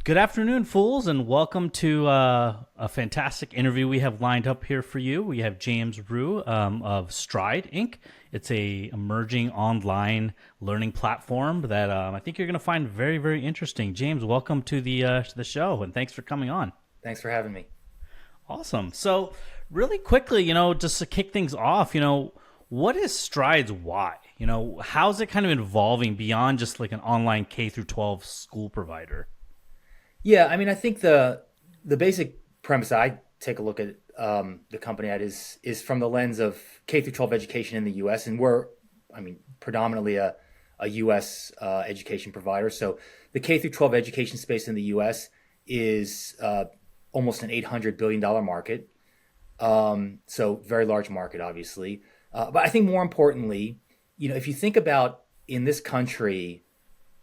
Good afternoon, fools, and welcome to a fantastic interview we have lined up here for you. We have James Rhyu of Stride Inc. It's a emerging online learning platform that I think you're going to find very, very interesting. James, welcome to the show, and thanks for coming on. Thanks for having me. Awesome. So, really quickly, just to kick things off, what is Stride's why? How's it kind of evolving beyond just like an online K through 12 school provider? Yeah, I mean, I think the basic premise I take a look at the company at is from the lens of K through 12 education in the U.S. and we're, I mean, predominantly a U.S. Education provider. So the K through 12 education space in the U.S. is almost an $800 billion market. So very large market, obviously. But I think more importantly, if you think about in this country,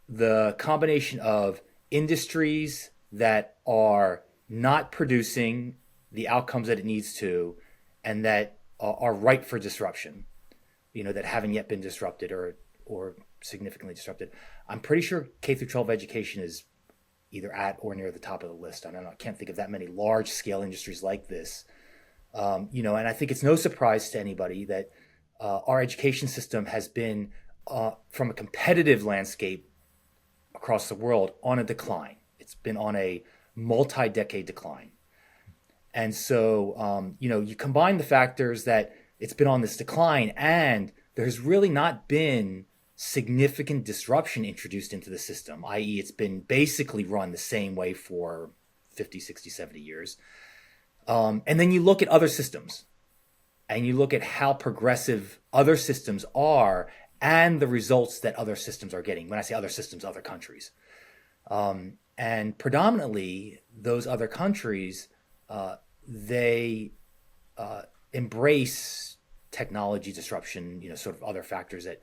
the combination of industries that are not producing the outcomes that it needs to and that are ripe for disruption, that haven't yet been disrupted or significantly disrupted. I'm pretty sure K through 12 education is either at or near the top of the list. I don't know. I can't think of that many large scale industries like this. And I think it's no surprise to anybody that our education system has been, from a competitive landscape across the world, on a decline. It's been on a multi-decade decline. And so, you combine the factors that it's been on this decline and there's really not been significant disruption introduced into the system, i.e. it's been basically run the same way for 50, 60, 70 years. And then you look at other systems and you look at how progressive other systems are and the results that other systems are getting. When I say other systems, other countries. And predominantly, those other countries, they embrace technology disruption, sort of other factors that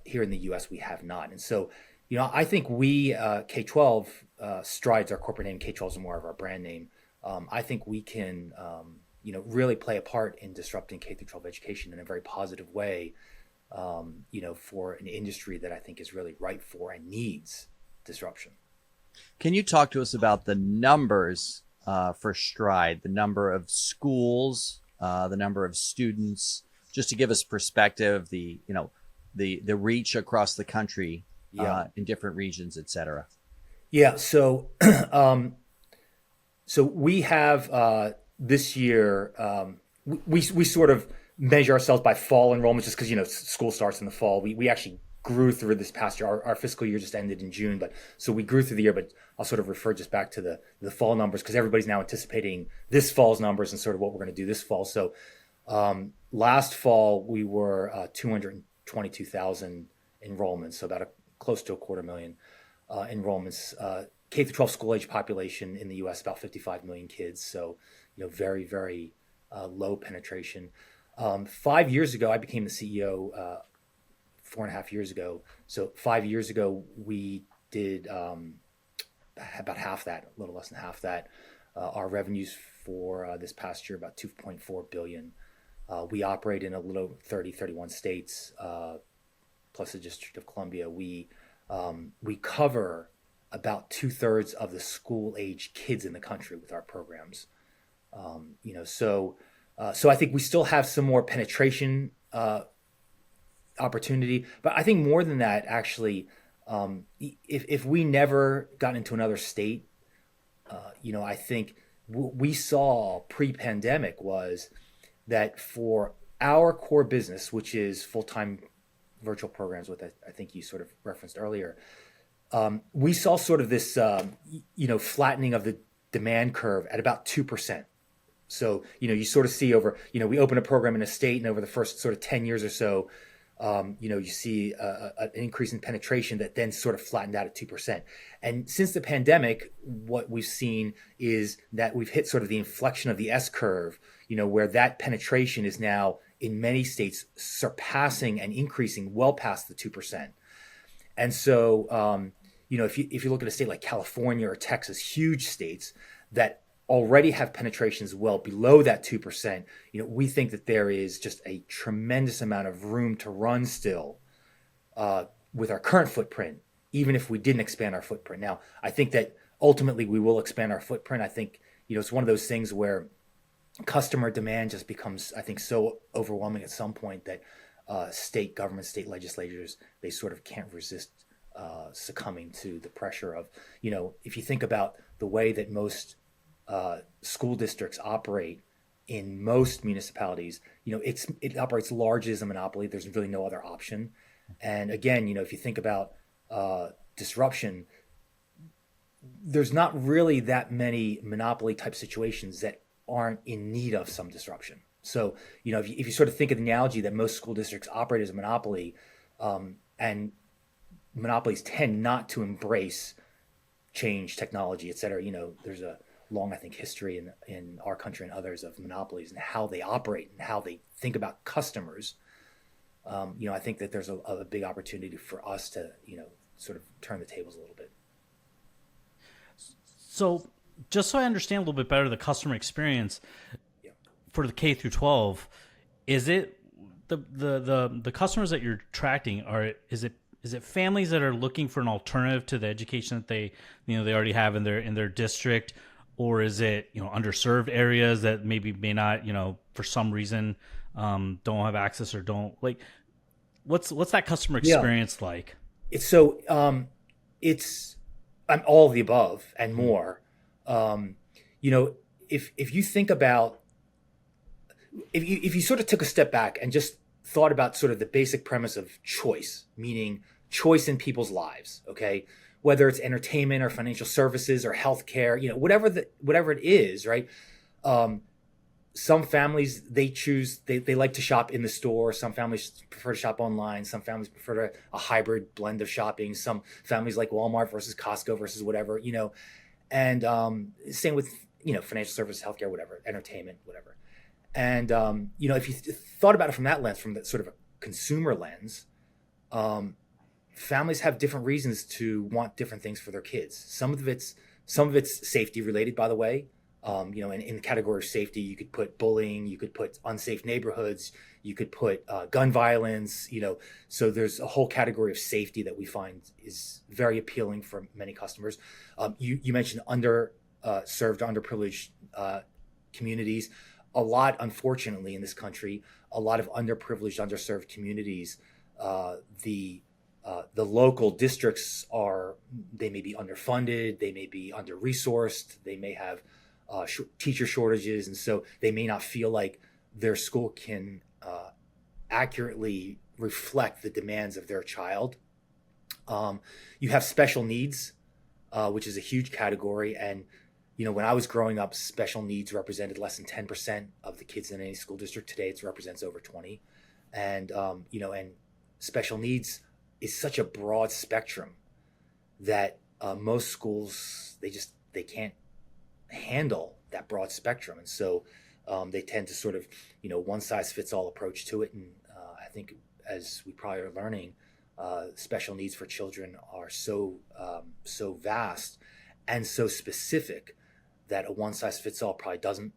here in the U.S. we have not. And so, I think we, K-12, Stride's our corporate name, K-12 is more of our brand name. I think we can, really play a part in disrupting K through 12 education in a very positive way, for an industry that I think is really ripe for and needs disruption. Can you talk to us about the numbers for Stride, the number of schools, the number of students, just to give us perspective, the reach across the country, in different regions, et cetera? Yeah. So, so we have this year, we sort of measure ourselves by fall enrollment just because, school starts in the fall. We actually grew through this past year. Our fiscal year just ended in June, but so we grew through the year, but I'll sort of refer just back to the fall numbers because everybody's now anticipating this fall's numbers and sort of what we're going to do this fall. So last fall we were 222,000 enrollments, so about close to 250,000 enrollments. K through 12 school age population in the U.S. about 55 million kids. So, very, very low penetration. 5 years ago, I became the CEO 4.5 years ago. So 5 years ago, we did about half that, a little less than half that. Our revenues for this past year, about 2.4 billion. We operate in a little 31 states, plus the District of Columbia. We cover about 2/3 of the school age kids in the country with our programs. So I think we still have some more penetration opportunity, but I think more than that, actually, if we never got into another state, I think we saw pre-pandemic was that for our core business, which is full-time virtual programs, what I think you sort of referenced earlier, we saw sort of this, flattening of the demand curve at about 2%. So, you sort of see over, we open a program in a state and over the first sort of 10 years or so, you see an increase in penetration that then sort of flattened out at 2%. And since the pandemic, what we've seen is that we've hit sort of the inflection of the S curve, where that penetration is now in many states surpassing and increasing well past the 2%. And so, if you look at a state like California or Texas, huge states that already have penetrations well below that 2%, we think that there is just a tremendous amount of room to run still with our current footprint, even if we didn't expand our footprint. Now, I think that ultimately we will expand our footprint. I think, it's one of those things where customer demand just becomes, I think, so overwhelming at some point that state governments, state legislatures, they sort of can't resist succumbing to the pressure of, if you think about the way that most school districts operate in most municipalities, it operates largely as a monopoly. There's really no other option. And again, if you think about disruption, there's not really that many monopoly type situations that aren't in need of some disruption. So, if you sort of think of the analogy that most school districts operate as a monopoly, and monopolies tend not to embrace change, technology, et cetera. There's a long, I think, history in our country and others of monopolies and how they operate and how they think about customers. I think that there's a big opportunity for us to, sort of turn the tables a little bit. So just so I understand a little bit better the customer experience for the K through 12, is it the customers that you're attracting is it families that are looking for an alternative to the education that they already have in their district, or is it underserved areas that may not for some reason don't have access or don't like what's that customer experience like? It's I'm all of the above and more. If you think about, if you sort of took a step back and just thought about sort of the basic premise of choice, meaning choice in people's lives, okay, whether it's entertainment or financial services or healthcare, whatever it is, right? Some families, they like to shop in the store. Some families prefer to shop online. Some families prefer a hybrid blend of shopping. Some families like Walmart versus Costco versus whatever, and same with, financial services, healthcare, whatever, entertainment, whatever. And, if you thought about it from that lens, from that sort of a consumer lens, families have different reasons to want different things for their kids. Some of it's safety related, by the way. In the category of safety, you could put bullying, you could put unsafe neighborhoods, you could put gun violence, so there's a whole category of safety that we find is very appealing for many customers. You mentioned underserved, underprivileged communities. A lot, unfortunately, in this country, a lot of underprivileged, underserved communities, the local districts they may be underfunded, they may be under-resourced, they may have teacher shortages, and so they may not feel like their school can accurately reflect the demands of their child. You have special needs, which is a huge category, and when I was growing up, special needs represented less than 10% of the kids in any school district. Today, it represents over 20, and and special needs is such a broad spectrum that most schools they can't handle that broad spectrum, and so they tend to sort of one size fits all approach to it. And I think, as we probably are learning, special needs for children are so vast and so specific that a one size fits all probably doesn't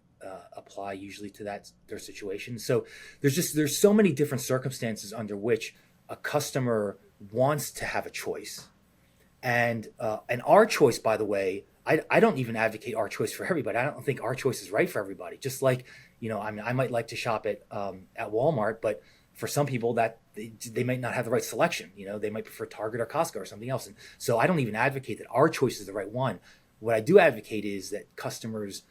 apply usually to their situation. So there's so many different circumstances under which a customer wants to have a choice, and our choice, by the way, I don't even advocate our choice for everybody. I don't think our choice is right for everybody. Just like, I might like to shop at Walmart, but for some people that they might not have the right selection. They might prefer Target or Costco or something else. And so I don't even advocate that our choice is the right one. What I do advocate is that customers,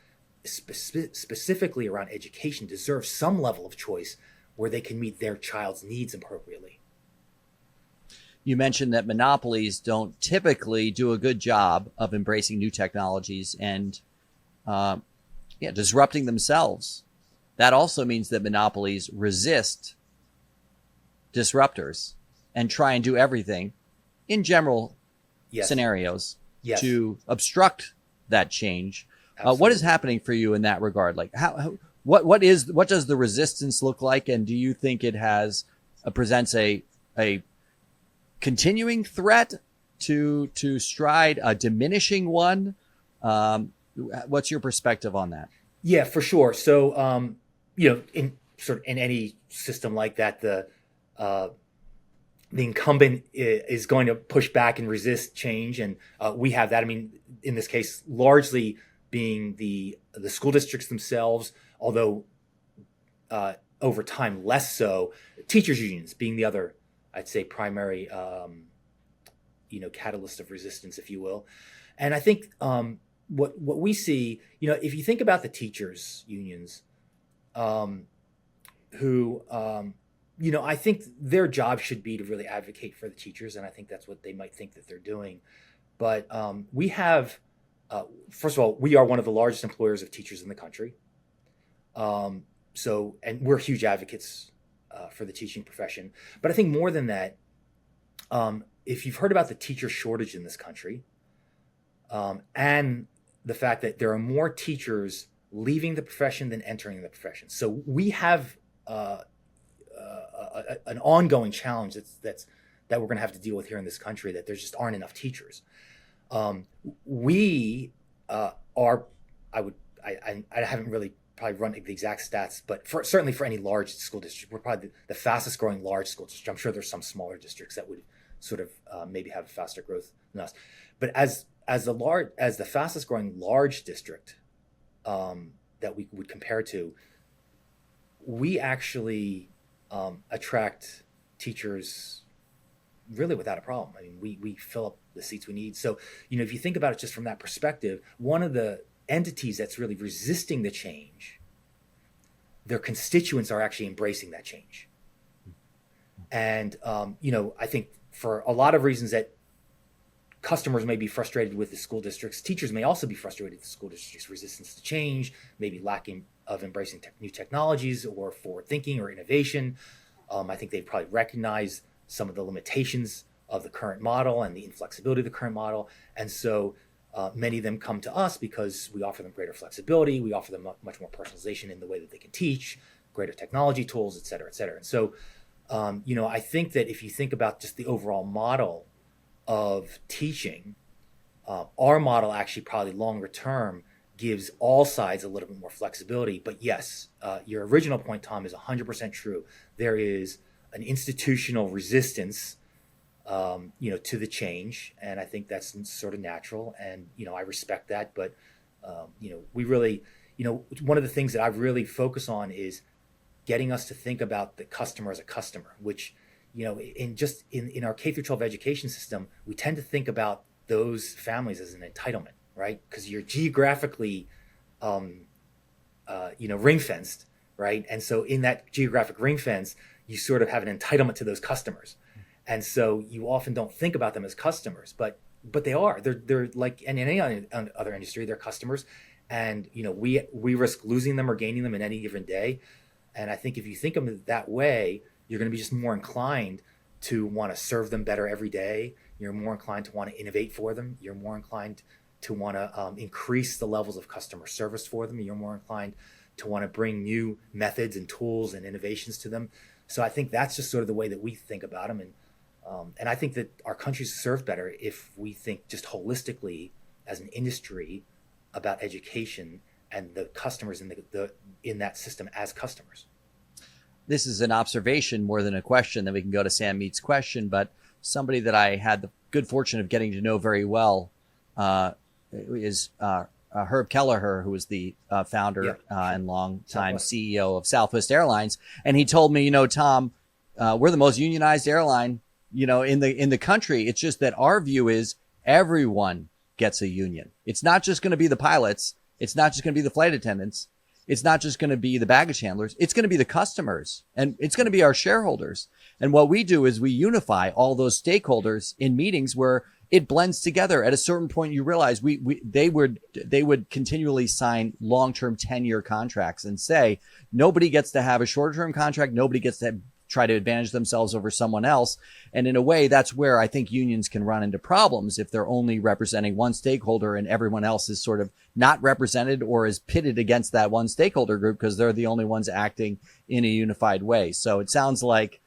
specifically around education, deserve some level of choice where they can meet their child's needs appropriately. You mentioned that monopolies don't typically do a good job of embracing new technologies and disrupting themselves. That also means that monopolies resist disruptors and try and do everything in general scenarios to obstruct that change. What is happening for you in that regard? Like what does the resistance look like? And do you think it presents a continuing threat to Stride, a diminishing one? What's your perspective on that? Yeah, for sure. So, in any system like that, the incumbent is going to push back and resist change, and we have that. I mean, in this case, largely being the school districts themselves, although over time less so. Teachers unions being the other, I'd say, primary catalyst of resistance, if you will. And I think what we see, if you think about the teachers unions, who I think their job should be to really advocate for the teachers, and I think that's what they might think that they're doing. But we have, first of all, we are one of the largest employers of teachers in the country. And we're huge advocates for the teaching profession. But I think more than that, if you've heard about the teacher shortage in this country, and the fact that there are more teachers leaving the profession than entering the profession, so we have an ongoing challenge that we're going to have to deal with here in this country, that there just aren't enough teachers. We are, I haven't really probably run the exact stats, but certainly for any large school district, we're probably the fastest growing large school district. I'm sure there's some smaller districts that would sort of maybe have faster growth than us. But as the fastest growing large district that we would compare to, we actually attract teachers really without a problem. I mean, we fill up the seats we need. So, if you think about it just from that perspective, one of the entities that's really resisting the change, their constituents are actually embracing that change. And, I think for a lot of reasons that customers may be frustrated with the school districts, teachers may also be frustrated with the school districts' resistance to change, maybe lacking of embracing new technologies or forward thinking or innovation. I think they probably recognize some of the limitations of the current model and the inflexibility of the current model. And so many of them come to us because we offer them greater flexibility. We offer them much more personalization in the way that they can teach, greater technology tools, et cetera, et cetera. And so, I think that if you think about just the overall model of teaching, our model actually probably longer term gives all sides a little bit more flexibility. But yes, your original point, Tom, is 100% true. There is an institutional resistance, to the change, and I think that's sort of natural. And I respect that. But we really, one of the things that I really focus on is getting us to think about the customer as a customer, which in our K-12 education system, we tend to think about those families as an entitlement, right? Because you're geographically, ring fenced, right? And so in that geographic ring fence, you sort of have an entitlement to those customers, and so you often don't think about them as customers, but they are. They're like in any other industry, they're customers, and we risk losing them or gaining them in any given day. And I think if you think of it that way, you're going to be just more inclined to want to serve them better every day. You're more inclined to want to innovate for them. You're more inclined to want to increase the levels of customer service for them. You're more inclined to want to bring new methods and tools and innovations to them. So I think that's just sort of the way that we think about them. And I think that our country's served better if we think just holistically as an industry about education and the customers in that system as customers. This is an observation more than a question. Then we can go to Sam Mead's question. But somebody that I had the good fortune of getting to know very well is Herb Kelleher, who was the founder and longtime CEO of Southwest Airlines. And he told me, Tom, we're the most unionized airline, in the country. It's just that our view is everyone gets a union. It's not just going to be the pilots. It's not just going to be the flight attendants. It's not just going to be the baggage handlers. It's going to be the customers, and it's going to be our shareholders. And what we do is we unify all those stakeholders in meetings where it blends together. At a certain point, you realize they would continually sign long-term 10-year contracts and say nobody gets to have a short-term contract. Nobody gets to try to advantage themselves over someone else. And in a way, that's where I think unions can run into problems if they're only representing one stakeholder and everyone else is sort of not represented or is pitted against that one stakeholder group because they're the only ones acting in a unified way. So it sounds like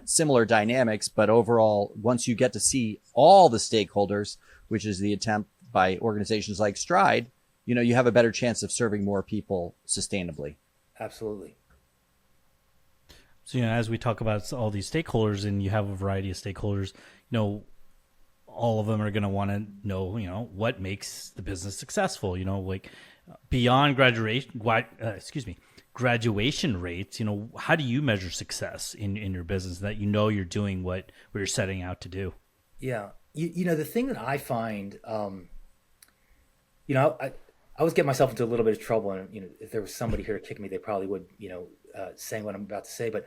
similar dynamics, but overall, once you get to see all the stakeholders, which is the attempt by organizations like Stride, you have a better chance of serving more people sustainably. Absolutely. So, as we talk about all these stakeholders, and you have a variety of stakeholders, all of them are going to want to know, what makes the business successful. Like beyond graduation rates. How do you measure success in your business that you're doing what you're setting out to do? Yeah. The thing that I find, I always get myself into a little bit of trouble, and if there was somebody here to kick me, they probably would, saying what I'm about to say. But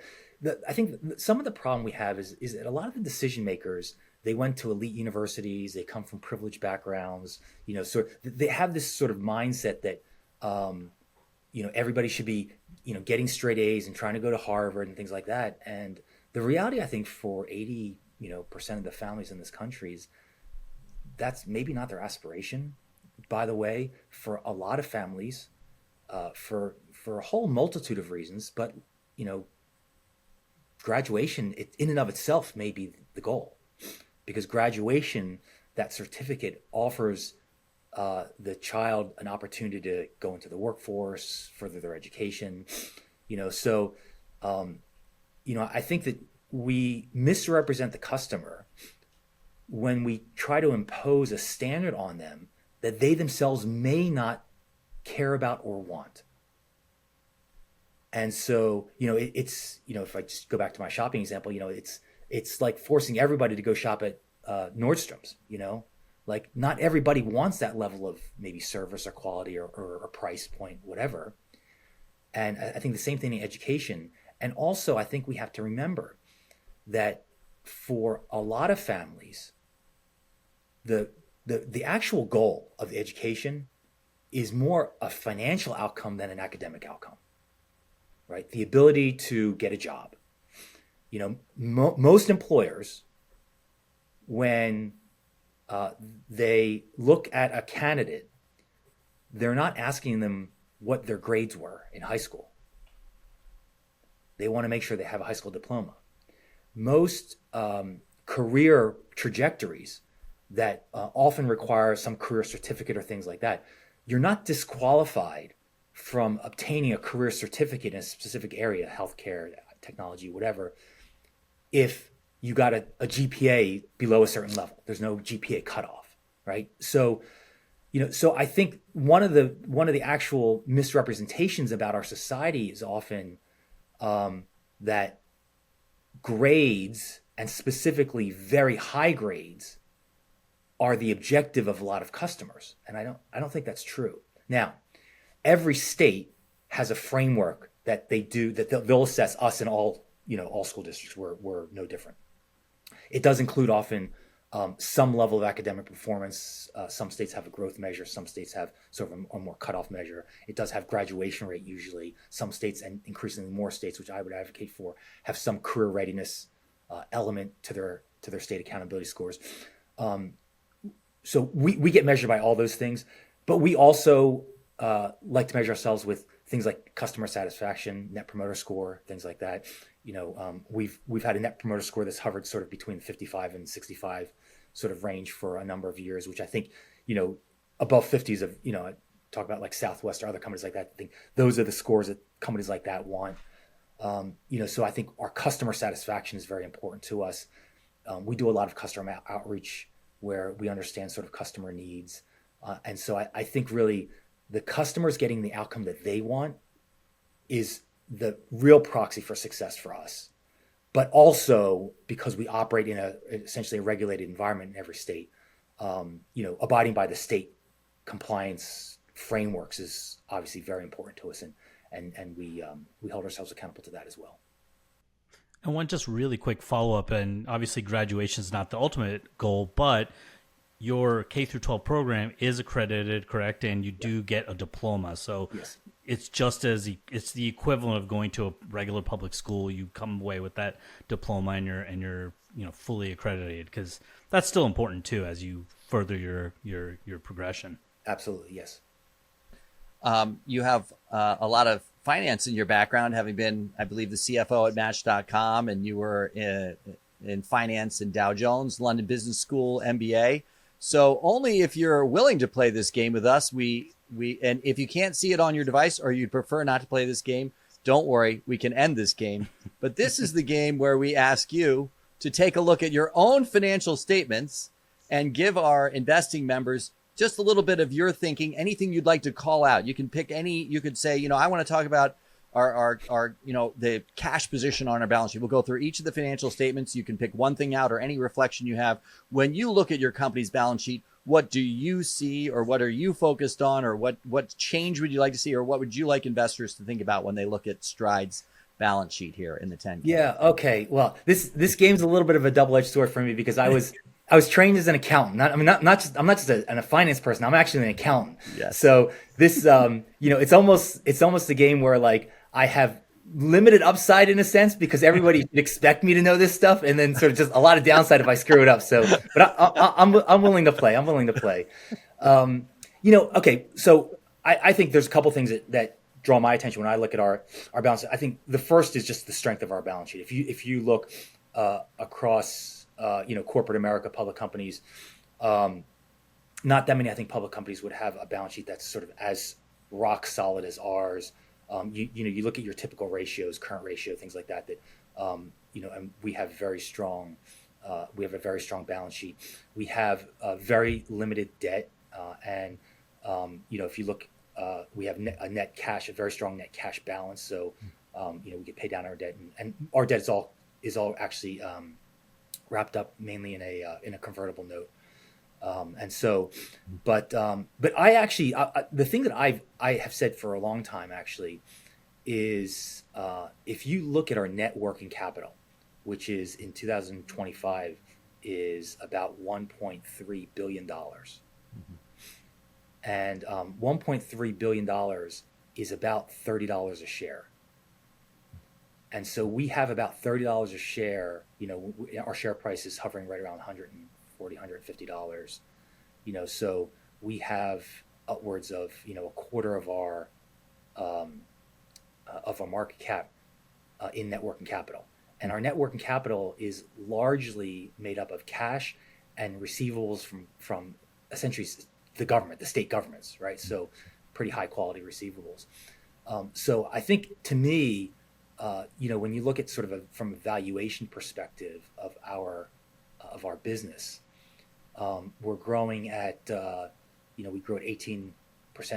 I think some of the problem we have is that a lot of the decision makers, they went to elite universities, they come from privileged backgrounds, so they have this sort of mindset that, everybody should be, getting straight A's and trying to go to Harvard and things like that. And the reality, I think, for 80% of the families in this country is that's maybe not their aspiration. By the way, for a lot of families, for a whole multitude of reasons, but graduation in and of itself may be the goal, because graduation, that certificate, offers the child an opportunity to go into the workforce, further their education. I think that we misrepresent the customer when we try to impose a standard on them that they themselves may not care about or want. And so, if I just go back to my shopping example, it's like forcing everybody to go shop at Nordstrom's. Like not everybody wants that level of maybe service or quality or price point, whatever. And I think the same thing in education. And also, I think we have to remember that for a lot of families, the actual goal of the education is more a financial outcome than an academic outcome, right? The ability to get a job. Most employers, when they look at a candidate, they're not asking them what their grades were in high school. They want to make sure they have a high school diploma. Most career trajectories that often require some career certificate or things like that, you're not disqualified from obtaining a career certificate in a specific area, healthcare, technology, whatever, if you got a GPA below a certain level. There's no GPA cutoff, right? So I think one of the actual misrepresentations about our society is often that grades, and specifically very high grades, are the objective of a lot of customers, and I don't think that's true. Now, every state has a framework that they'll assess us in all school districts. We're no different. It does include often some level of academic performance. Some states have a growth measure. Some states have sort of a more cutoff measure. It does have graduation rate usually. Some states, and increasingly more states, which I would advocate for, have some career readiness element to their state accountability scores. So we get measured by all those things, but we also like to measure ourselves with things like customer satisfaction, net promoter score, things like that. We've had a net promoter score that's hovered sort of between 55 and 65 sort of range for a number of years, which I think, above 50s of, I talk about like Southwest or other companies like that. I think those are the scores that companies like that want. So I think our customer satisfaction is very important to us. We do a lot of customer outreach where we understand sort of customer needs. And so I think really the customers getting the outcome that they want is the real proxy for success for us. But also because we operate in essentially a regulated environment in every state, abiding by the state compliance frameworks is obviously very important to us. And we hold ourselves accountable to that as well. And one just really quick follow-up, and obviously graduation is not the ultimate goal, but your K-12 program is accredited, correct? And you do get a diploma. So yes. It's it's the equivalent of going to a regular public school. You come away with that diploma and you're fully accredited, because that's still important too as you further your progression. Absolutely, yes. You have a lot of finance in your background, having been, I believe, the CFO at Match.com, and you were in finance in Dow Jones, London Business School, MBA. So only if you're willing to play this game with us, and if you can't see it on your device or you'd prefer not to play this game, don't worry, we can end this game. But this is the game where we ask you to take a look at your own financial statements and give our investing members just a little bit of your thinking, anything you'd like to call out. You can pick any, you could say, I want to talk about our the cash position on our balance sheet. We'll go through each of the financial statements. You can pick one thing out or any reflection you have. When you look at your company's balance sheet, what do you see, or what are you focused on, or what change would you like to see, or what would you like investors to think about when they look at Stride's balance sheet here in the 10K? Yeah. Okay. Well, this game's a little bit of a double-edged sword for me because I was trained as an accountant. I'm not just a finance person. I'm actually an accountant. Yes. So this, it's almost a game where like I have limited upside in a sense because everybody should expect me to know this stuff, and then sort of just a lot of downside if I screw it up. So, but I'm willing to play. I'm willing to play. Okay. So I think there's a couple things that draw my attention when I look at our balance sheet. I think the first is just the strength of our balance sheet. If you look across corporate America, public companies, not that many I think public companies would have a balance sheet that's sort of as rock solid as ours. You look at your typical ratios, current ratio, things like that. And we have very strong. We have a very strong balance sheet. We have very limited debt, and if you look, we have a very strong net cash balance. So we can pay down our debt, and our debt is all actually wrapped up mainly in a convertible note. But I actually, the thing that I have said for a long time actually is if you look at our net working capital, which is in 2025 is about $1.3 billion. Mm-hmm. And $1.3 billion is about $30 a share. And so we have about $30 a share. Our share price is hovering right around $140, $150. So we have upwards of a quarter of our market cap in net working capital, and our net working capital is largely made up of cash and receivables from essentially the government, the state governments, right? So pretty high quality receivables. So I think to me, when you look at sort of from a valuation perspective of our business, we're growing at, we grew at 18%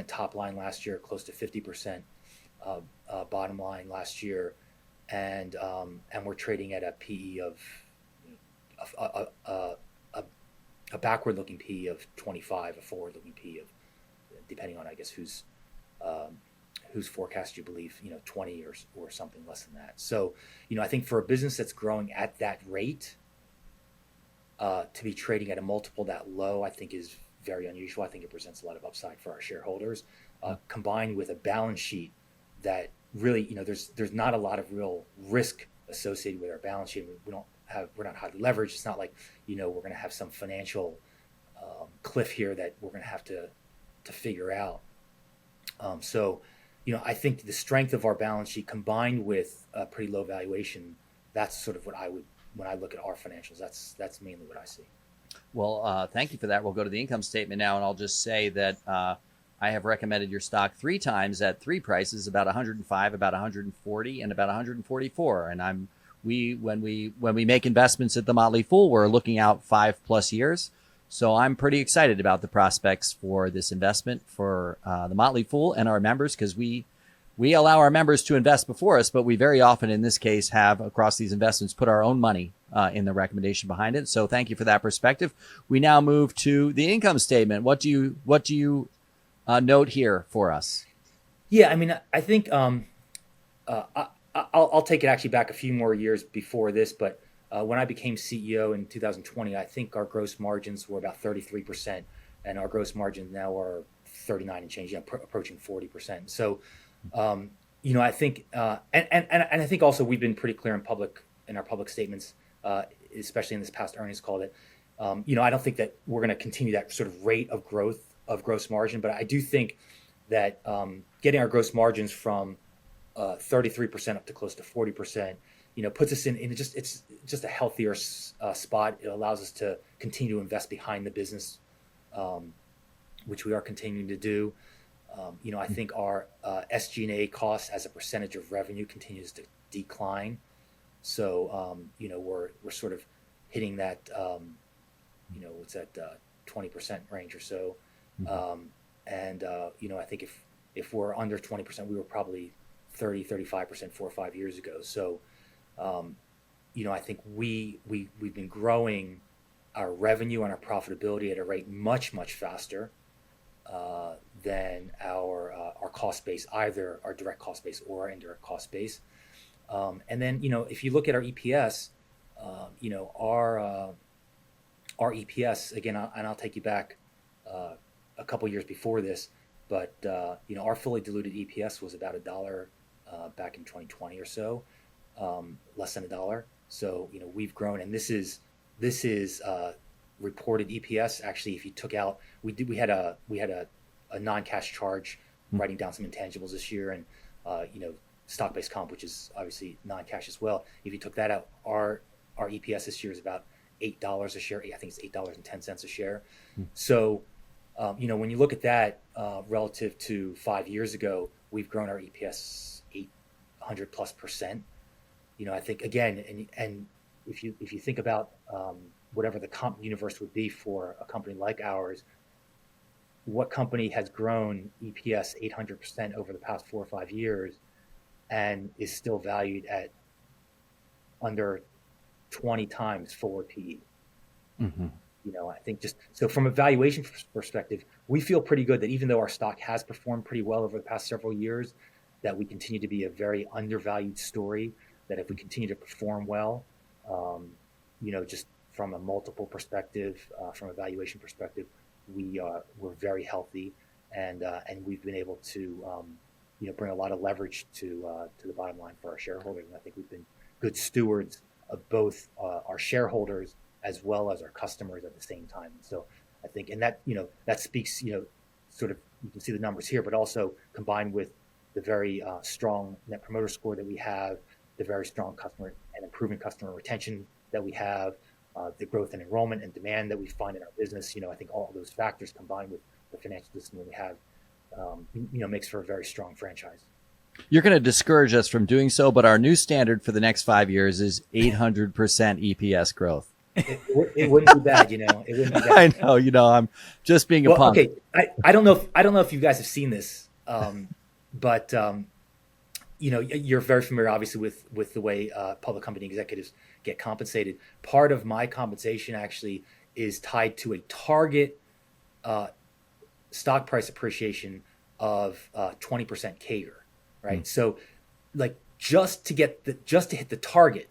top line last year, close to 50% bottom line last year, and we're trading at a PE of a backward-looking PE of 25, a forward-looking PE of, depending on I guess whose forecast you believe, 20 or something less than that. So, I think for a business that's growing at that rate, to be trading at a multiple that low, I think is very unusual. I think it presents a lot of upside for our shareholders, combined with a balance sheet that really, there's not a lot of real risk associated with our balance sheet. We're not highly leveraged. It's not like, we're going to have some financial cliff here that we're going to have to figure out. So, I think the strength of our balance sheet combined with a pretty low valuation, that's sort of what when I look at our financials, that's mainly what I see. Well, thank you for that. We'll go to the income statement now, and I'll just say that I have recommended your stock 3 times at 3 prices, about 105, about 140, and about 144. And when we make investments at the Motley Fool, we're looking out 5+ years. So I'm pretty excited about the prospects for this investment for the Motley Fool and our members, because we allow our members to invest before us, but we very often in this case have across these investments put our own money in the recommendation behind it. So thank you for that perspective. We now move to the income statement. What do you note here for us? Yeah, I mean, I think I'll take it actually back a few more years before this, but when I became CEO in 2020, I think our gross margins were about 33%, and our gross margins now are 39 and change, approaching 40%. So, I think, and I think also we've been pretty clear in our public statements, especially in this past earnings call, that I don't think that we're going to continue that sort of rate of growth of gross margin, but I do think that getting our gross margins from 33% up to close to 40%, puts us in it's just a healthier spot. It allows us to continue to invest behind the business, which we are continuing to do. I think our SG&A costs as a percentage of revenue continues to decline. So, we're sort of hitting that, what's that, 20% range or so. And I think if we're under 20%, we were probably 35% 4 or 5 years ago. So, I think we've been growing our revenue and our profitability at a rate much, much faster than our cost base, either our direct cost base or our indirect cost base. And then, if you look at our EPS, our EPS again, and I'll take you back a couple years before this, but our fully diluted EPS was about $1 back in 2020 or so, less than $1. So we've grown, and this is reported EPS. Actually, if you took out, we had a non-cash charge writing down some intangibles this year, and stock-based comp, which is obviously non-cash as well. If you took that out, our EPS this year is about $8 a share. I think it's $8.10 a share. So, when you look at that relative to 5 years ago, we've grown our EPS 800+%. I think again, and if you think about whatever the comp universe would be for a company like ours, what company has grown EPS 800% over the past 4 or 5 years and is still valued at under 20 times forward PE? I think just so from a valuation perspective, we feel pretty good that even though our stock has performed pretty well over the past several years, that we continue to be a very undervalued story, that if we continue to perform well, just from a multiple perspective, from a valuation perspective, we're very healthy, and we've been able to bring a lot of leverage to the bottom line for our shareholders. And I think we've been good stewards of both our shareholders as well as our customers at the same time. And so I think, and that that speaks, sort of, you can see the numbers here, but also combined with the very strong Net Promoter Score that we have, the very strong customer and improving customer retention that we have, the growth in enrollment and demand that we find in our business. I think all of those factors combined with the financial discipline we have, makes for a very strong franchise. You're going to discourage us from doing so, but our new standard for the next 5 years is 800% EPS growth. It wouldn't be bad, It wouldn't be bad. I know. I'm just being a punk. Okay, I don't know if you guys have seen this, but you're very familiar, obviously, with the way public company executives get compensated. Part of my compensation actually is tied to a target stock price appreciation of 20% CAGR, right? So, like, just to hit the target,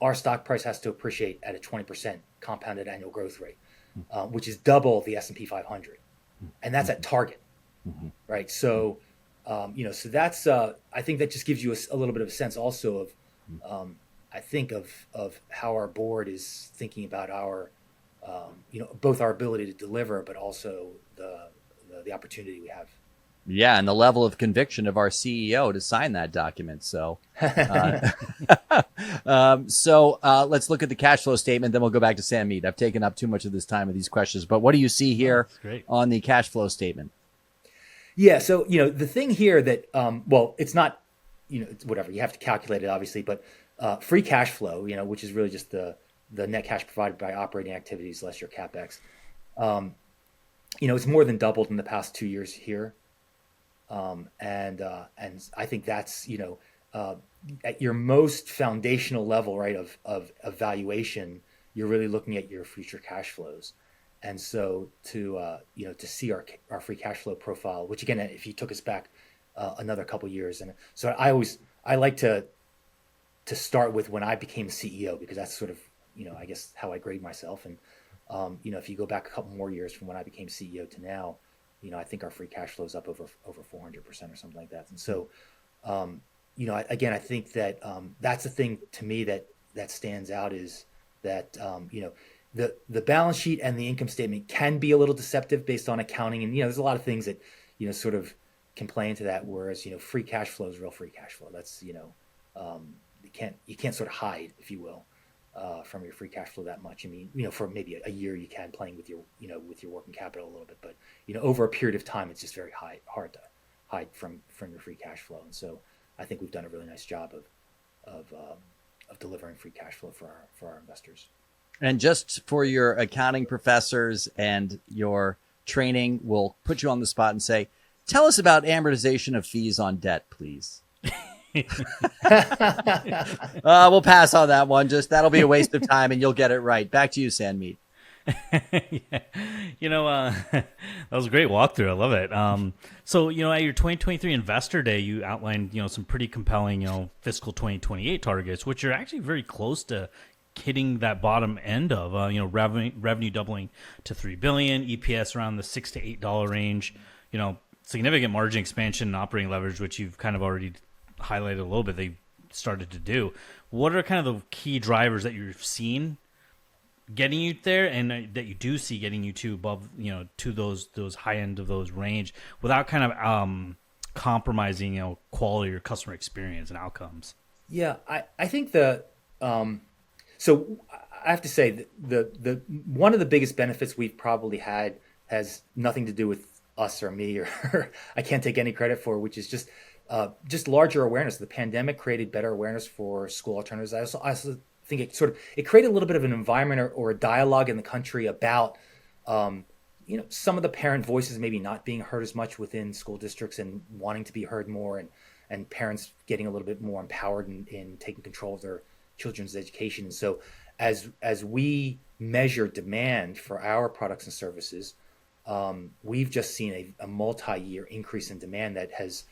our stock price has to appreciate at a 20% compounded annual growth rate, which is double the S&P 500, and that's at target, right? So, so that's I think that just gives you a little bit of a sense also of I think of how our board is thinking about our both our ability to deliver, but also the opportunity we have. Yeah, and the level of conviction of our CEO to sign that document. So, let's look at the cash flow statement. Then we'll go back to Sam Mead. I've taken up too much of this time with these questions, but what do you see here on the cash flow statement? Yeah, so the thing here that it's not it's whatever, you have to calculate it obviously, but free cash flow, which is really just the net cash provided by operating activities less your capex, it's more than doubled in the past 2 years here. And I think that's, at your most foundational level, right, of valuation, you're really looking at your future cash flows. And so to see our free cash flow profile, which again, if you took us back another couple of years, and so I like to start with when I became CEO, because that's sort of, I guess how I grade myself. And, if you go back a couple more years from when I became CEO to now, I think our free cash flow is up over 400% or something like that. And so, again, I think that that's the thing to me that stands out is that, the balance sheet and the income statement can be a little deceptive based on accounting. And, there's a lot of things that, sort of can play into that. Whereas, free cash flow is real free cash flow. That's, you can't sort of hide, if you will. from your free cash flow that much. I mean, for maybe a year you can, playing with your working capital a little bit, but over a period of time, it's just very hard to hide from your free cash flow. And so I think we've done a really nice job of delivering free cash flow for our investors. And just for your accounting professors and your training, we'll put you on the spot and say, tell us about amortization of fees on debt, please. We'll pass on that one. Just that'll be a waste of time, and you'll get it right. Back to you, Sandmeat. Yeah. That was a great walkthrough. I love it. So, at your 2023 Investor Day, you outlined, some pretty compelling, fiscal 2028 targets, which are actually very close to hitting that bottom end of, revenue doubling to $3 billion, EPS around the $6 to $8 range, significant margin expansion and operating leverage, which you've kind of already highlighted a little bit. They started to do. What are kind of the key drivers that you've seen getting you there, and that you do see getting you to above, to those high end of those range without kind of compromising, quality or customer experience and outcomes? Yeah, I think so I have to say the one of the biggest benefits we've probably had has nothing to do with us or me, or I can't take any credit for, which is just larger awareness. The pandemic created better awareness for school alternatives. I also think it created a little bit of an environment or a dialogue in the country about some of the parent voices maybe not being heard as much within school districts and wanting to be heard more, and parents getting a little bit more empowered in taking control of their children's education. And so as we measure demand for our products and services, we've just seen a multi-year increase in demand that has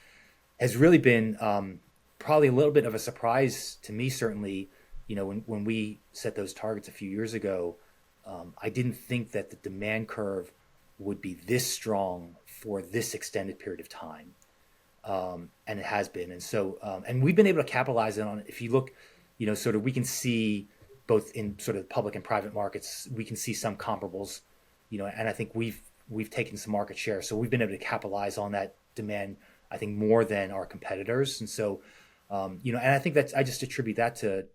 really been probably a little bit of a surprise to me, certainly. When we set those targets a few years ago, I didn't think that the demand curve would be this strong for this extended period of time. And it has been. And so, and we've been able to capitalize on it. If you look, sort of, we can see both in sort of public and private markets, we can see some comparables, and I think we've taken some market share. So we've been able to capitalize on that demand, I think, more than our competitors. And so, and I think I just attribute that to,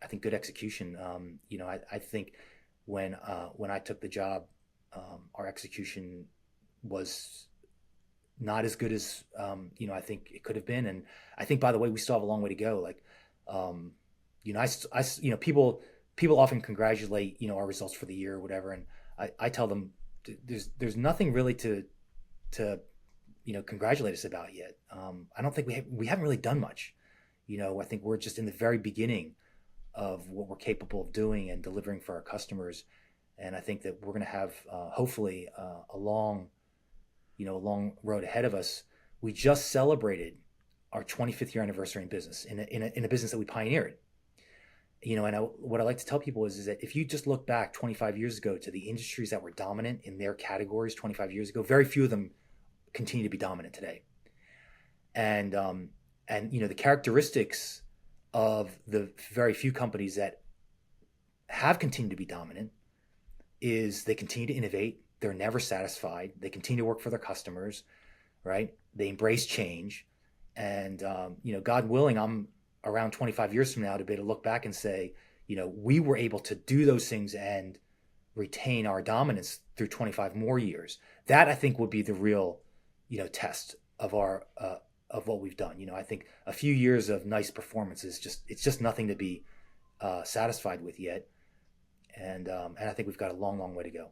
I think, good execution. I think when I took the job, our execution was not as good as I think it could have been. And I think, by the way, we still have a long way to go. Like, people often congratulate our results for the year or whatever, and I tell them there's nothing really to congratulate us about yet. I don't think we haven't really done much. I think we're just in the very beginning of what we're capable of doing and delivering for our customers. And I think that we're going to have, hopefully, a long road ahead of us. We just celebrated our 25th year anniversary in business, in a business that we pioneered. What I like to tell people is that if you just look back 25 years ago to the industries that were dominant in their categories 25 years ago, very few of them continue to be dominant today. And the characteristics of the very few companies that have continued to be dominant is they continue to innovate. They're never satisfied. They continue to work for their customers, right? They embrace change. And, God willing, I'm around 25 years from now to be able to look back and say, we were able to do those things and retain our dominance through 25 more years. That, I think, would be the real, test of our, of what we've done. I think a few years of nice performance it's just nothing to be satisfied with yet. And I think we've got a long, long way to go.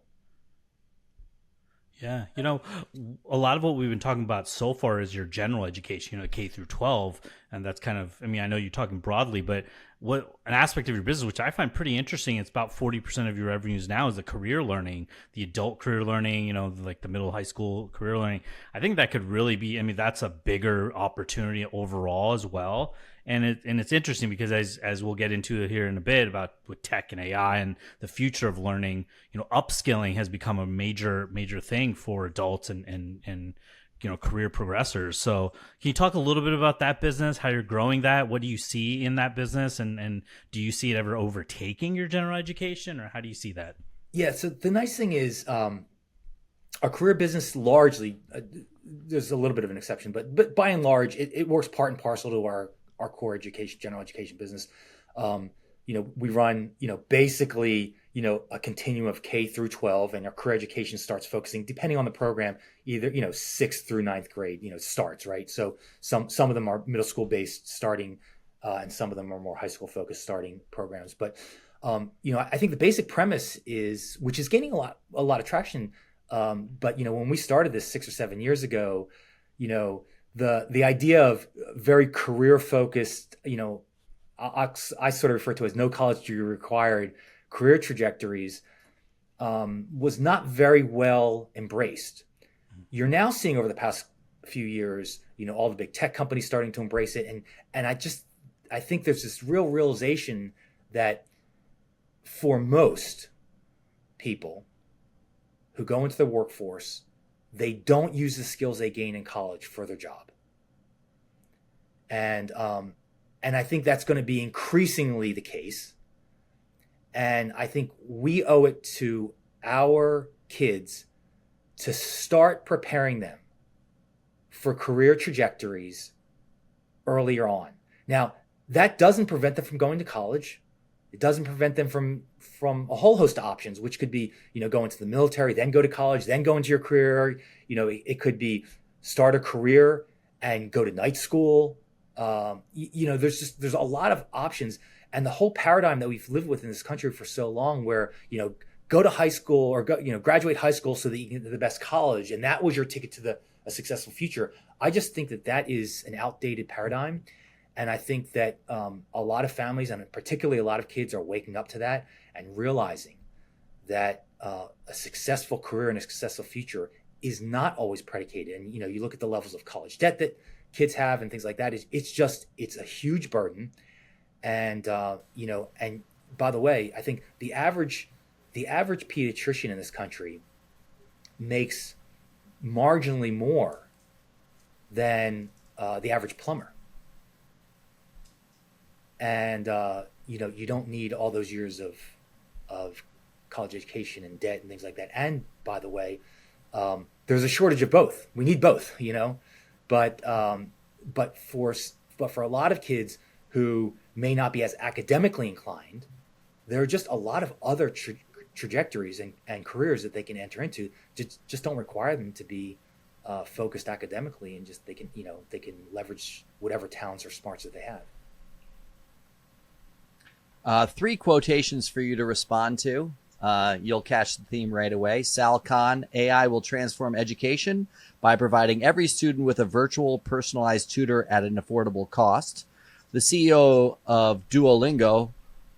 Yeah. A lot of what we've been talking about so far is your general education, K through 12. And that's kind of, I know you're talking broadly, but what an aspect of your business, which I find pretty interesting, it's about 40% of your revenues now is the career learning, the adult career learning, like the middle high school career learning. I think that could really be, that's a bigger opportunity overall as well. And it's interesting because as we'll get into it here in a bit about with tech and AI and the future of learning, upskilling has become a major thing for adults and career progressors. So can you talk a little bit about that business, how you're growing that? What do you see in that business? And do you see it ever overtaking your general education, or how do you see that? Yeah. So the nice thing is, our career business largely, there's a little bit of an exception, but by and large, it works part and parcel to our core education, general education business. we run, basically, a continuum of K through 12, and our career education starts focusing, depending on the program, either, sixth through ninth grade, starts, right? So some of them are middle school based starting, and some of them are more high school focused starting programs. But, I think the basic premise is, which is gaining a lot of traction. But, when we started this 6 or 7 years ago, the idea of very career focused, I sort of refer to as no college degree required career trajectories, was not very well embraced. You're now seeing over the past few years, all the big tech companies starting to embrace it. And I think there's this real realization that for most people who go into the workforce, they don't use the skills they gain in college for their job. And I think that's going to be increasingly the case. And I think we owe it to our kids to start preparing them for career trajectories earlier on. Now, that doesn't prevent them from going to college. It doesn't prevent them from a whole host of options, which could be, go into the military, then go to college, then go into your career. It could be start a career and go to night school. There's a lot of options. And the whole paradigm that we've lived with in this country for so long, where, go to high school or graduate high school so that you can get to the best college, and that was your ticket to a successful future. I just think that is an outdated paradigm. And I think that a lot of families, and particularly a lot of kids, are waking up to that and realizing that a successful career and a successful future is not always predicated. And, you look at the levels of college debt that kids have and things like that. It's a huge burden. And, and by the way, I think the average pediatrician in this country makes marginally more than the average plumber. And, you don't need all those years of college education and debt and things like that. And by the way, there's a shortage of both. We need both, but for a lot of kids who may not be as academically inclined, there are just a lot of other trajectories and careers that they can enter into. Just don't require them to be focused academically, and just they can leverage whatever talents or smarts that they have. 3 quotations for you to respond to. You'll catch the theme right away. Sal Khan: AI will transform education by providing every student with a virtual personalized tutor at an affordable cost. The CEO of Duolingo,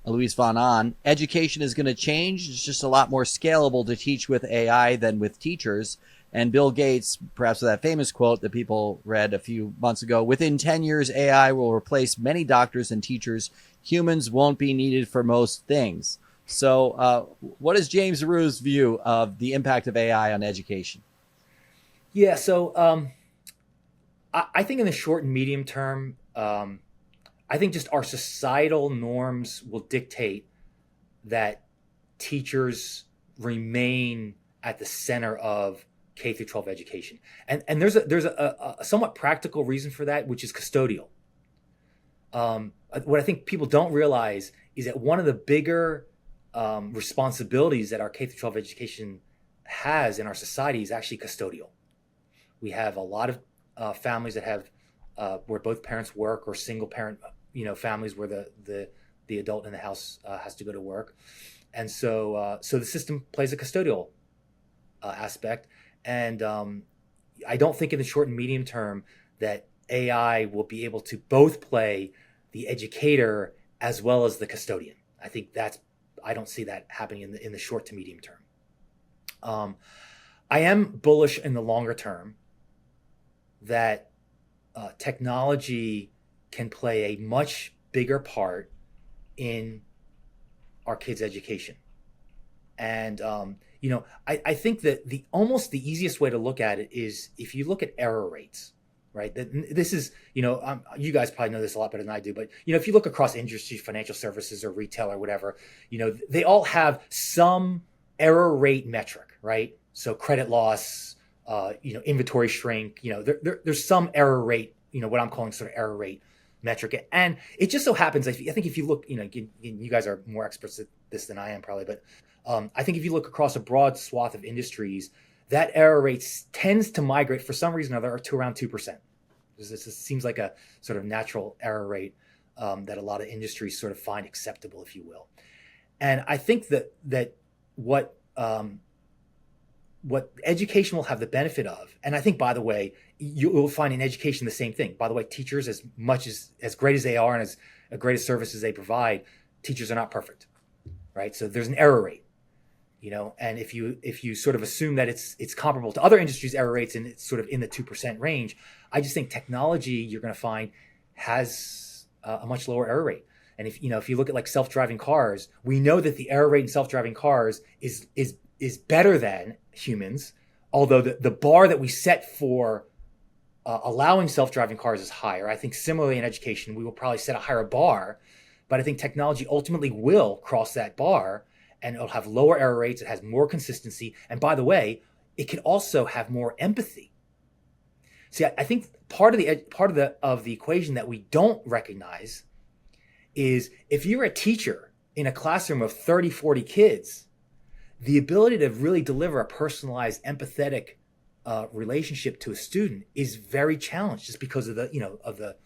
Luis von Ahn: education is going to change. It's just a lot more scalable to teach with AI than with teachers. And Bill Gates, perhaps with that famous quote that people read a few months ago: within 10 years, AI will replace many doctors and teachers. Humans won't be needed for most things. So what is James Rhu's view of the impact of AI on education? Yeah, so I think in the short and medium term, I think just our societal norms will dictate that teachers remain at the center of K through 12 education. And there's a somewhat practical reason for that, which is custodial. What I think people don't realize is that one of the bigger responsibilities that our K through 12 education has in our society is actually custodial. We have a lot of families that have where both parents work, or single parent, families where the adult in the house has to go to work, and so the system plays a custodial aspect. And I don't think in the short and medium term that AI will be able to both play the educator as well as the custodian. I don't see that happening in the short to medium term. I am bullish in the longer term that technology can play a much bigger part in our kids' education. And I think that the easiest way to look at it is if you look at error rates, right? This is, you guys probably know this a lot better than I do, but if you look across industries, financial services or retail or whatever, they all have some error rate metric, right? So credit loss, inventory shrink, there's some error rate, what I'm calling sort of error rate metric. And it just so happens, I think if you look, you guys are more experts at this than I am probably, but I think if you look across a broad swath of industries, that error rate tends to migrate for some reason or other to around 2%. This seems like a sort of natural error rate that a lot of industries sort of find acceptable, if you will. And I think that what education will have the benefit of, and I think, by the way, you will find in education the same thing. By the way, teachers, as great as they are and as great as services they provide, teachers are not perfect, right? So there's an error rate, and if you sort of assume that it's comparable to other industries' error rates and it's sort of in the 2% range, I just think technology, you're going to find, has a much lower error rate. And if you look at like self-driving cars, we know that the error rate in self-driving cars is better than humans, although the bar that we set for allowing self-driving cars is higher. I think similarly in education, we will probably set a higher bar, but I think technology ultimately will cross that bar, and it'll have lower error rates. It has more consistency, and by the way, it can also have more empathy. See, I think part of the equation that we don't recognize is if you're a teacher in a classroom of 30, 40 kids, the ability to really deliver a personalized, empathetic relationship to a student is very challenged, just because of the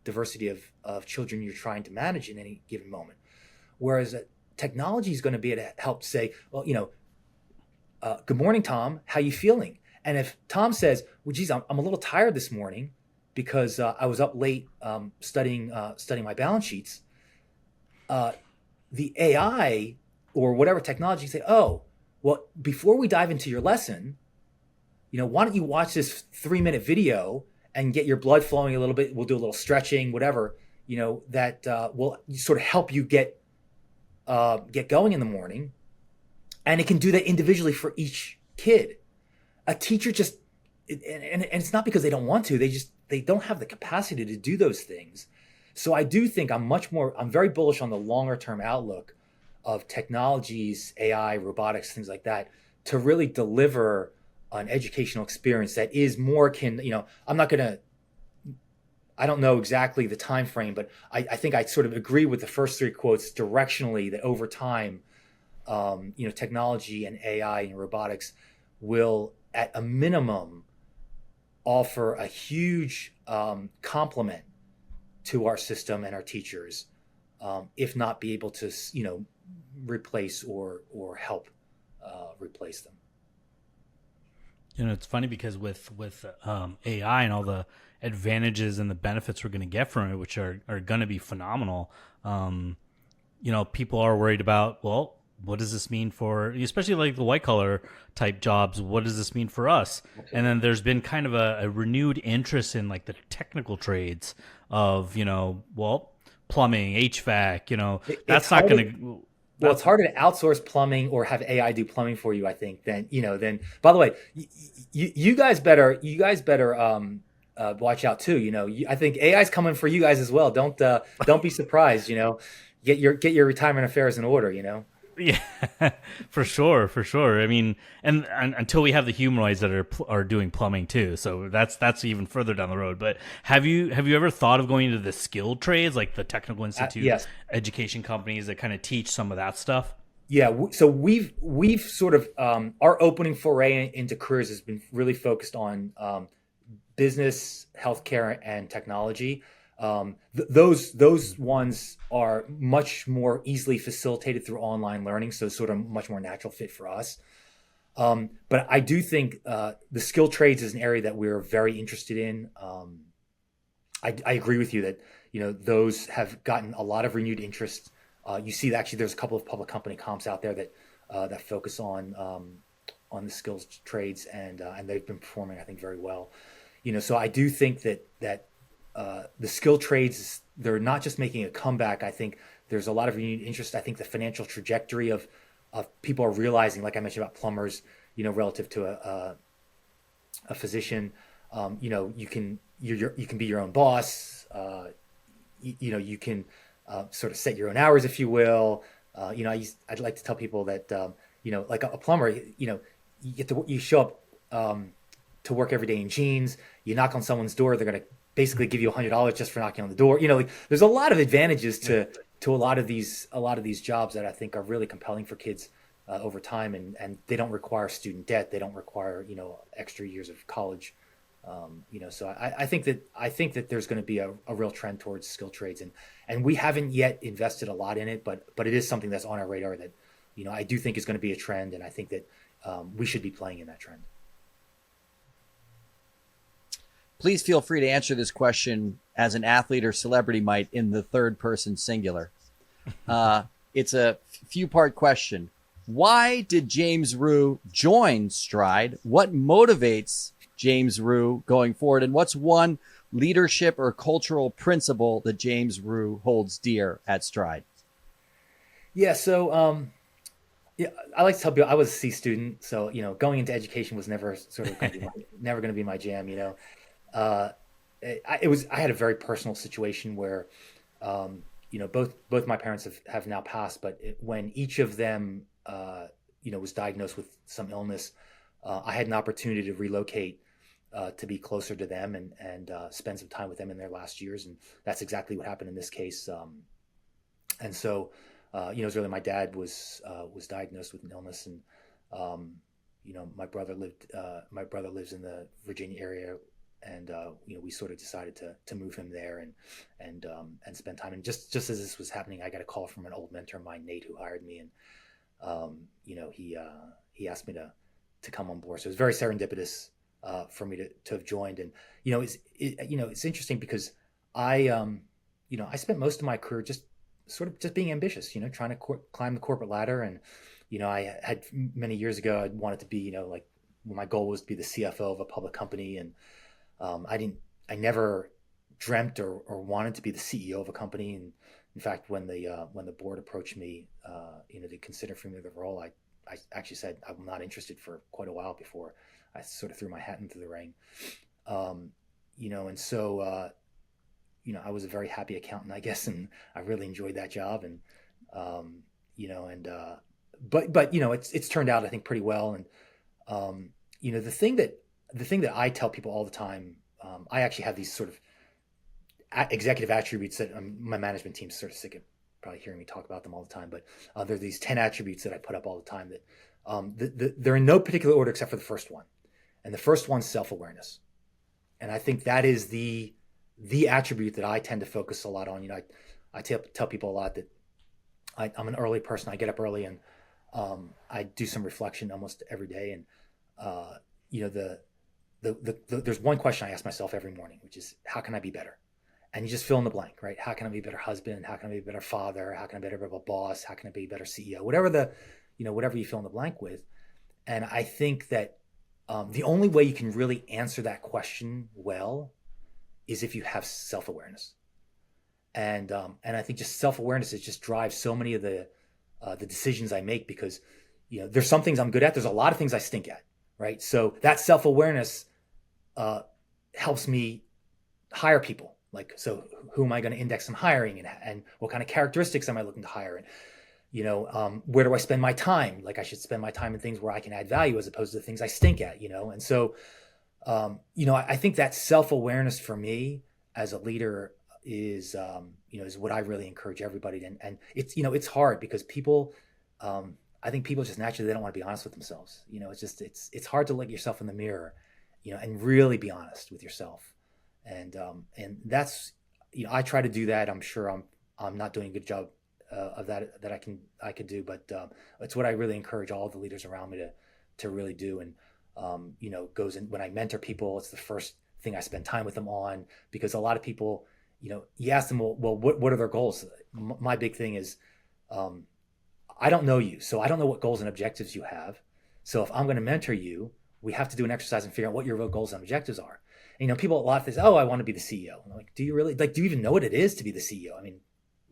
diversity of children you're trying to manage in any given moment. Whereas technology is going to be able to help say, well, good morning, Tom. How you feeling? And if Tom says, well, geez, I'm a little tired this morning because I was up late studying my balance sheets, the AI or whatever technology say, oh, well, before we dive into your lesson, why don't you watch this 3-minute video and get your blood flowing a little bit? We'll do a little stretching, whatever, that will sort of help you get going in the morning. And it can do that individually for each kid. A teacher just, and it's not because they don't want to, they don't have the capacity to do those things. So I do think I'm very bullish on the longer term outlook of technologies, AI, robotics, things like that, to really deliver an educational experience that is more akin, I don't know exactly the time frame, but I think I sort of agree with the first 3 quotes directionally, that over time, technology and AI and robotics will, at a minimum, offer a huge complement to our system and our teachers, if not be able to, replace or help replace them. It's funny because with AI and all the advantages and the benefits we're going to get from it, which are going to be phenomenal, people are worried about, well, what does this mean for, especially like the white collar type jobs? What does this mean for us? Okay. And then there's been kind of a renewed interest in like the technical trades of, plumbing, HVAC, that's not going to. Well, it's harder to outsource plumbing or have AI do plumbing for you, I think, than, by the way, you guys better watch out too. I think AI is coming for you guys as well. Don't be surprised, get your retirement affairs in order, Yeah, for sure. I mean, and until we have the humanoids that are doing plumbing too, so that's even further down the road. But have you ever thought of going into the skilled trades, like the technical institute, yes, education companies that kind of teach some of that stuff? Yeah, so we've sort of our opening foray into careers has been really focused on business, healthcare, and technology. Those ones are much more easily facilitated through online learning, so sort of much more natural fit for us. But I do think the skilled trades is an area that we're very interested in. I agree with you that those have gotten a lot of renewed interest. You see that actually there's a couple of public company comps out there that focus on the skills trades, and they've been performing, I think, very well. So I do think that the skilled trades, they're not just making a comeback. I think there's a lot of renewed interest. I think the financial trajectory of people are realizing, like I mentioned about plumbers, relative to a physician, you can be your own boss. You can sort of set your own hours, if you will. I'd like to tell people that like a plumber, you show up to work every day in jeans. You knock on someone's door, they're going to basically give you $100 just for knocking on the door. Like there's a lot of advantages to a lot of these jobs that I think are really compelling for kids over time, and they don't require student debt. They don't require extra years of college. So I think that there's going to be a real trend towards skilled trades, and we haven't yet invested a lot in it, but it is something that's on our radar that I do think is going to be a trend, and I think that we should be playing in that trend. Please feel free to answer this question as an athlete or celebrity might in the third person singular. It's a few-part question. Why did James Rhyu join Stride? What motivates James Rhyu going forward? And what's one leadership or cultural principle that James Rhyu holds dear at Stride? Yeah, so I like to tell people I was a C student, so going into education was never sort of never going to be my jam. I had a very personal situation where both my parents have now passed, but when each of them was diagnosed with some illness, I had an opportunity to relocate to be closer to them and spend some time with them in their last years, and that's exactly what happened in this case. And so it was really my dad was diagnosed with an illness, and my brother lives in the Virginia area, and we sort of decided to move him there and spend time. And just as this was happening, I got a call from an old mentor of mine, Nate, who hired me, and he asked me to come on board. So it was very serendipitous for me to have joined. And it's interesting because I spent most of my career just being ambitious, trying to climb the corporate ladder. And I had many years ago I wanted to be my goal was to be the CFO of a public company, and I never dreamt or wanted to be the CEO of a company. And in fact, when the board approached me, to consider for me the role, I actually said I'm not interested for quite a while before I sort of threw my hat into the ring. And so I was a very happy accountant, I guess, and I really enjoyed that job. And but it's turned out, I think, pretty well. And the thing that I tell people all the time, I actually have these sort of executive attributes that my management team's sort of sick of probably hearing me talk about them all the time, but there are these 10 attributes that I put up all the time that they're in no particular order except for the first one. And the first one's self-awareness. And I think that is the attribute that I tend to focus a lot on. I tell people a lot that I'm an early person. I get up early, and I do some reflection almost every day. And there's one question I ask myself every morning, which is, how can I be better? And you just fill in the blank, right? How can I be a better husband? How can I be a better father? How can I be a better boss? How can I be a better CEO? Whatever you fill in the blank with. And I think that the only way you can really answer that question well is if you have self-awareness. And I think just self-awareness just drives so many of the decisions I make, because there's some things I'm good at. There's a lot of things I stink at, right? So that self-awareness helps me hire people. So who am I going to index some hiring, and what kind of characteristics am I looking to hire? And where do I spend my time? I should spend my time in things where I can add value as opposed to the things I stink at. And so I think that self-awareness for me as a leader is what I really encourage everybody to. And it's hard because people, I think people just naturally, they don't want to be honest with themselves. It's hard to look at yourself in the mirror, and really be honest with yourself. And that's, I try to do that. I'm sure I'm not doing a good job of that I could do, but it's what I really encourage all the leaders around me to really do. And goes in when I mentor people, it's the first thing I spend time with them on, because a lot of people, you ask them, well, what are their goals? My big thing is, I don't know you, so I don't know what goals and objectives you have. So if I'm going to mentor you, we have to do an exercise and figure out what your real goals and objectives are. And, people a lot of times, oh, I want to be the CEO. I'm like, do you really, do you even know what it is to be the CEO? I mean,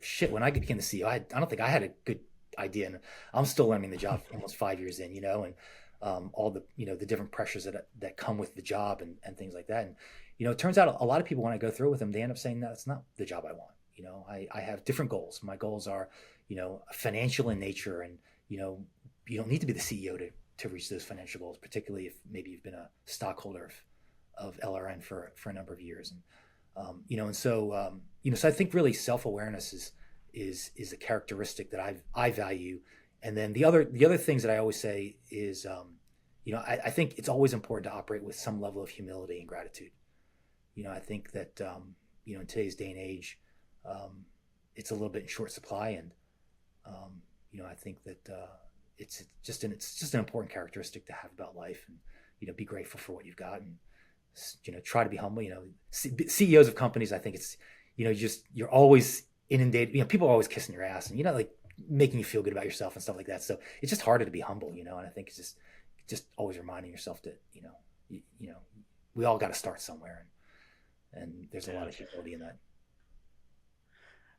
shit, when I became the CEO, I don't think I had a good idea, and I'm still learning the job almost 5 years in, and all the, the different pressures that come with the job and things like that. And, it turns out a lot of people, when I go through with them, they end up saying, no, that's not the job I want. I have different goals. My goals are, financial in nature, and, you don't need to be the CEO to reach those financial goals, particularly if maybe you've been a stockholder of LRN for a number of years. And so I think really self-awareness is a characteristic that I value. And then the other things that I always say is, I think it's always important to operate with some level of humility and gratitude. I think that, in today's day and age, it's a little bit in short supply. And, I think that it's just an important characteristic to have about life, and, be grateful for what you've got, and, try to be humble. CEOs of companies, I think it's, you're always inundated, people are always kissing your ass and, like making you feel good about yourself and stuff like that. So it's just harder to be humble, and I think it's just always reminding yourself that, we all got to start somewhere. And there's a lot of humility in that.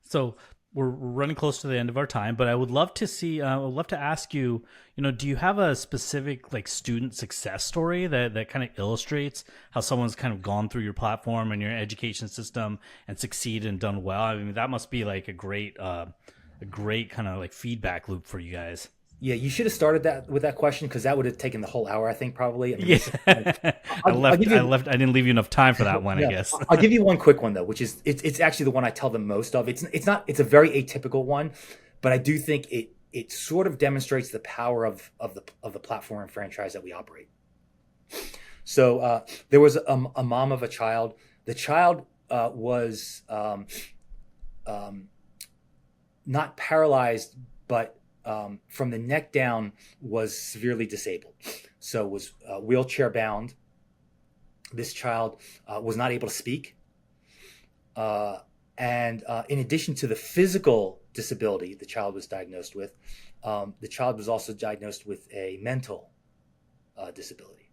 So we're running close to the end of our time, but I would love to ask you, do you have a specific like student success story that kind of illustrates how someone's kind of gone through your platform and your education system and succeeded and done well? I mean, that must be like a great kind of like feedback loop for you guys. Yeah, you should have started that with that question, because that would have taken the whole hour, I think, probably. I didn't leave you enough time for that one, I guess. I'll give you one quick one though, which is it's actually the one I tell the most of. It's a very atypical one, but I do think it sort of demonstrates the power of the platform and franchise that we operate. So there was a mom of a child. The child was not paralyzed, but from the neck down was severely disabled. So was wheelchair bound. This child was not able to speak. And in addition to the physical disability the child was diagnosed with, the child was also diagnosed with a mental disability.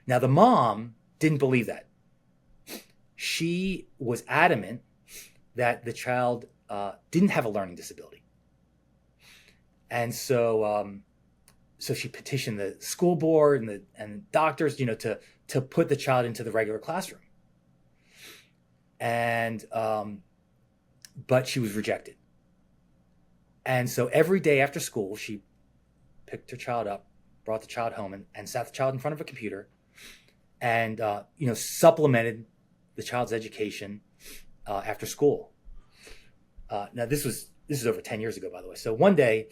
Now, the mom didn't believe that. She was adamant that the child didn't have a learning disability. And so she petitioned the school board and doctors, to put the child into the regular classroom. And but she was rejected. And so every day after school, she picked her child up, brought the child home, and sat the child in front of a computer, and supplemented the child's education after school. Now this is over 10 years ago, by the way. So one day,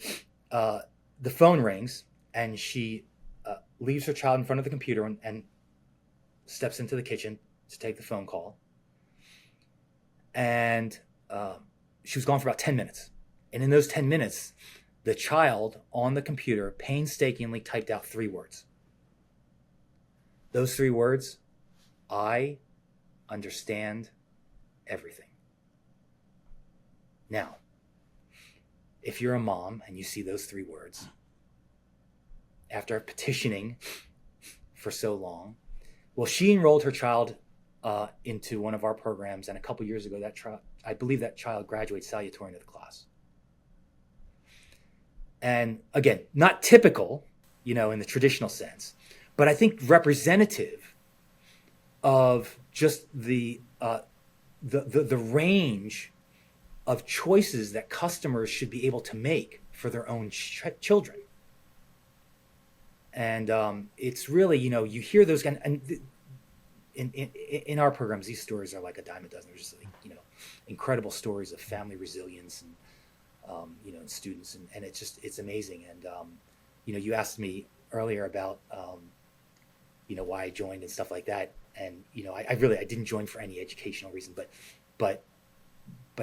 the phone rings, and she leaves her child in front of the computer and steps into the kitchen to take the phone call. And she was gone for about 10 minutes. And in those 10 minutes, the child on the computer painstakingly typed out 3 words. Those 3 words: I understand everything. Now, if you're a mom and you see those 3 words, after petitioning for so long, well, she enrolled her child into one of our programs, and a couple years ago, I believe that child graduates salutatorian of the class. And again, not typical, in the traditional sense, but I think representative of just the range of choices that customers should be able to make for their own children. And it's really, you hear those kind of, and in our programs, these stories are like a dime a dozen. They're just like, incredible stories of family resilience and, and students. And it's amazing. And, you asked me earlier about, why I joined and stuff like that. And, I didn't join for any educational reason, but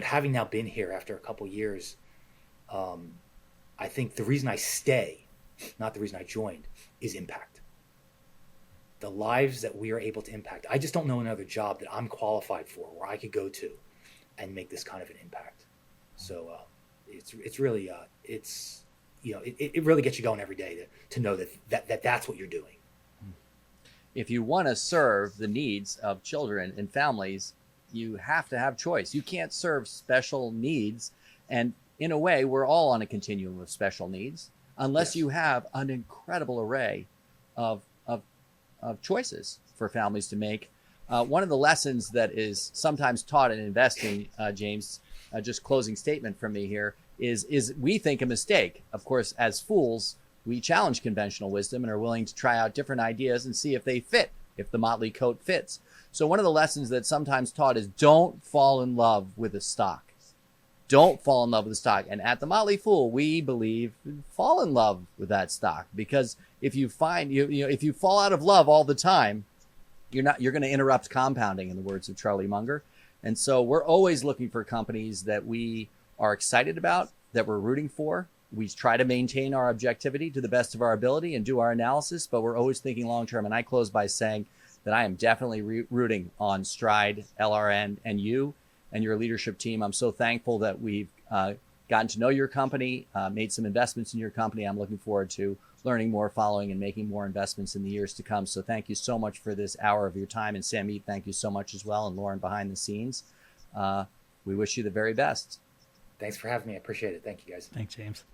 having now been here after a couple years, I think the reason I stay, not the reason I joined, is impact. The lives that we are able to impact. I just don't know another job that I'm qualified for where I could go to and make this kind of an impact. So it's really it really gets you going every day to know that that's what you're doing. If you want to serve the needs of children and families, you have to have choice. You can't serve special needs. And in a way, we're all on a continuum of special needs unless you have an incredible array of choices for families to make. One of the lessons that is sometimes taught in investing, James, just closing statement from me here, is we think a mistake. Of course, as fools, we challenge conventional wisdom and are willing to try out different ideas and see if they fit, if the Motley coat fits. So one of the lessons that's sometimes taught is don't fall in love with a stock. Don't fall in love with the stock. And at the Motley Fool, we believe fall in love with that stock, because if you find if you fall out of love all the time, you're going to interrupt compounding, in the words of Charlie Munger. And so we're always looking for companies that we are excited about, that we're rooting for. We try to maintain our objectivity to the best of our ability and do our analysis, but we're always thinking long term. And I close by saying that I am definitely rooting on Stride, LRN, and you and your leadership team. I'm so thankful that we've gotten to know your company, made some investments in your company. I'm looking forward to learning more, following, and making more investments in the years to come. So thank you so much for this hour of your time. And Samit, thank you so much as well. And Lauren behind the scenes. We wish you the very best. Thanks for having me. I appreciate it. Thank you, guys. Thanks, James.